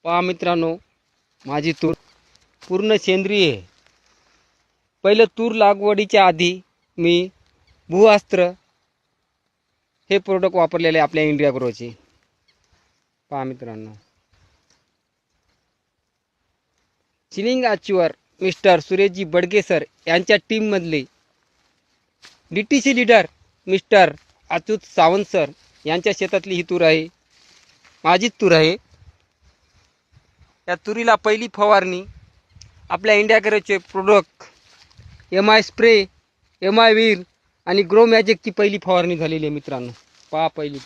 पहा मित्रांनो, माझी तूर पूर्ण सेंद्रिय आहे. पहिलं तूर लागवडीच्या आधी मी भूअस्त्र हे प्रोडक्ट वापरलेले आपल्या इंडिया ग्रोचे. पहा मित्रांनो, chilling achiever mister सुरेशजी Badge sir यांच्या टीममधले DTC leader mister Achyut Sawant sir यांच्या शेतातली ही तूर आहे. माझीच तूर आहे. या तुरीला पहिली फवारणी आपल्या इंडिया ग्रोचे product MI spray, MI Veer आणि ग्रो मॅजिकची पहिली फवारणी झालेली आहे मित्रांनो. पहा पहिली